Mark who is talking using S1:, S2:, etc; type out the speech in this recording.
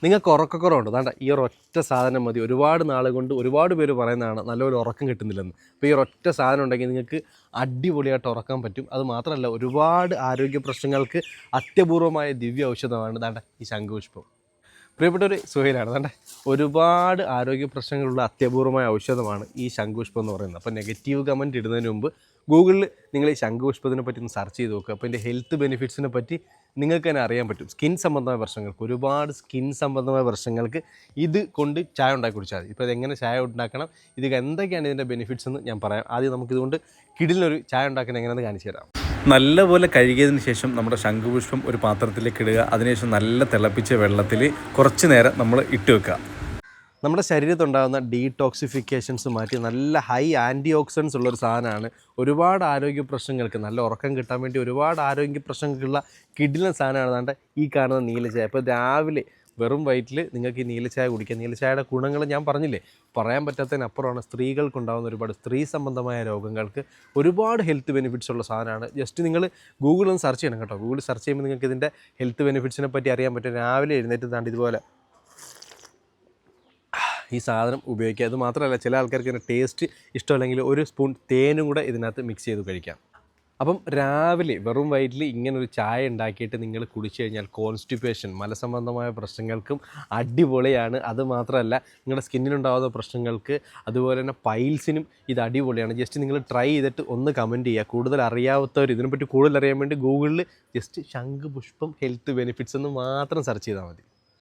S1: നിങ്ങൾക്ക് ഉറക്കക്കുറവുണ്ട്. അതാണ്ട് ഈ ഒരൊറ്റ സാധനം മതി. ഒരുപാട് നാൾ കൊണ്ട് ഒരുപാട് പേര് പറയുന്നതാണ് നല്ലപോലെ ഉറക്കം കിട്ടുന്നില്ലെന്ന്. അപ്പോൾ ഈ ഒരൊറ്റ സാധനം ഉണ്ടെങ്കിൽ നിങ്ങൾക്ക് അടിപൊളിയായിട്ട് ഉറക്കാൻ പറ്റും. അത് മാത്രമല്ല ഒരുപാട് ആരോഗ്യ പ്രശ്നങ്ങൾക്ക് അത്യപൂർവമായ ദിവ്യ ഔഷധമാണ് ദാണ്ട ഈ ശംഖുപുഷ്പം. പ്രിയപ്പെട്ട ഒരു സുഹൈലാണ്. അതാണ്ട് ഒരുപാട് ആരോഗ്യ പ്രശ്നങ്ങളുള്ള അത്യപൂർവമായ ഔഷധമാണ് ഈ ശംഖുപുഷ്പം എന്ന് പറയുന്നത്. അപ്പോൾ നെഗറ്റീവ് കമൻറ്റ് ഇടുന്നതിന് മുമ്പ് ഗൂഗിളിൽ നിങ്ങൾ ഈ ശംഖുപുഷ്പത്തിനെ പറ്റി ഒന്ന് സെർച്ച് ചെയ്ത് നോക്കുക. അപ്പോൾ ഇതിൻ്റെ ഹെൽത്ത് ബെനിഫിറ്റ്സിനെ പറ്റി നിങ്ങൾക്ക് തന്നെ അറിയാൻ പറ്റും. സ്കിൻ സംബന്ധമായ പ്രശ്നങ്ങൾക്ക്, ഒരുപാട് സ്കിൻ സംബന്ധമായ പ്രശ്നങ്ങൾക്ക് ഇത് കൊണ്ട് ചായ ഉണ്ടാക്കി കുടിച്ചാൽ മതി. ഇപ്പോൾ ഇതെങ്ങനെ ചായ ഉണ്ടാക്കണം, ഇത് എന്തൊക്കെയാണ് ഇതിൻ്റെ ബെനിഫിറ്റ്സ് എന്ന് ഞാൻ പറയാം. ആദ്യം നമുക്കിതുകൊണ്ട് കിടിലൊരു ചായ ഉണ്ടാക്കുന്നത് എങ്ങനെയാണെന്ന് കാണിച്ചു തരാം. നല്ലപോലെ കഴുകിയതിന് ശേഷം നമ്മുടെ ശംഖുപുഷ്പം ഒരു പാത്രത്തിലേക്ക് ഇടുക. അതിനുശേഷം നല്ല തിളപ്പിച്ച വെള്ളത്തിൽ കുറച്ച് നേരം നമ്മൾ ഇട്ട് വെക്കുക. നമ്മുടെ ശരീരത്തുണ്ടാകുന്ന ഡീടോക്സിഫിക്കേഷൻസ് മാറ്റി നല്ല ഹൈ ആൻറ്റി ഓക്സിഡൻസ് ഉള്ളൊരു സാധനമാണ്. ഒരുപാട് ആരോഗ്യ പ്രശ്നങ്ങൾക്ക്, നല്ല ഉറക്കം കിട്ടാൻ വേണ്ടി ഒരുപാട് ആരോഗ്യ പ്രശ്നങ്ങൾക്കുള്ള കിടിലൻ സാധനമാണ് ദാണ്ട ഈ കാണുന്ന നീലച്ചായ. ഇപ്പോൾ രാവിലെ വെറും വയറ്റിൽ നിങ്ങൾക്ക് ഈ നീലച്ചായ കുടിക്കുക. നീലച്ചായയുടെ ഗുണങ്ങൾ ഞാൻ പറഞ്ഞില്ലേ, പറയാൻ പറ്റാത്തതിനപ്പുറമാണ്. സ്ത്രീകൾക്കുണ്ടാകുന്ന ഒരുപാട് സ്ത്രീ സംബന്ധമായ രോഗങ്ങൾക്ക് ഒരുപാട് ഹെൽത്ത് ബെനിഫിറ്റ്സ് ഉള്ള സാധനമാണ്. ജസ്റ്റ് നിങ്ങൾ ഗൂഗിളൊന്ന് സെർച്ച് ചെയ്യണം കേട്ടോ. ഗൂഗിൾ സെർച്ച് ചെയ്യുമ്പോൾ നിങ്ങൾക്ക് ഇതിൻ്റെ ഹെൽത്ത് ബെനിഫിറ്റ്സിനെ പറ്റി അറിയാൻ പറ്റും. രാവിലെ എഴുന്നേറ്റ് ദാണ്ട് ഇതുപോലെ ഈ സാധനം ഉപയോഗിക്കുക. അത് മാത്രമല്ല, ചില ആൾക്കാർക്ക് ഇതിൻ്റെ ടേസ്റ്റ് ഇഷ്ടമല്ലെങ്കിൽ ഒരു സ്പൂൺ തേനും കൂടെ ഇതിനകത്ത് മിക്സ് ചെയ്ത് കഴിക്കാം. അപ്പം രാവിലെ വെറും വയറ്റിൽ ഇങ്ങനൊരു ചായ ഉണ്ടാക്കിയിട്ട് നിങ്ങൾ കുടിച്ചു കഴിഞ്ഞാൽ കോൺസ്റ്റിപ്പേഷൻ, മലസംബന്ധമായ പ്രശ്നങ്ങൾക്കും അടിപൊളിയാണ്. അത് മാത്രമല്ല, നിങ്ങളുടെ സ്കിന്നിനുണ്ടാകുന്ന പ്രശ്നങ്ങൾക്ക്, അതുപോലെ തന്നെ പൈൽസിനും ഇത് അടിപൊളിയാണ്. ജസ്റ്റ് നിങ്ങൾ ട്രൈ ചെയ്തിട്ട് ഒന്ന് കമൻറ്റ് ചെയ്യുക. കൂടുതൽ അറിയാത്തവർ, ഇതിനെപ്പറ്റി കൂടുതൽ അറിയാൻ വേണ്ടി ഗൂഗിളിൽ ജസ്റ്റ് ശംഖുപുഷ്പം ഹെൽത്ത് ബെനിഫിറ്റ്സ് എന്ന് മാത്രം സെർച്ച് ചെയ്താൽ മതി.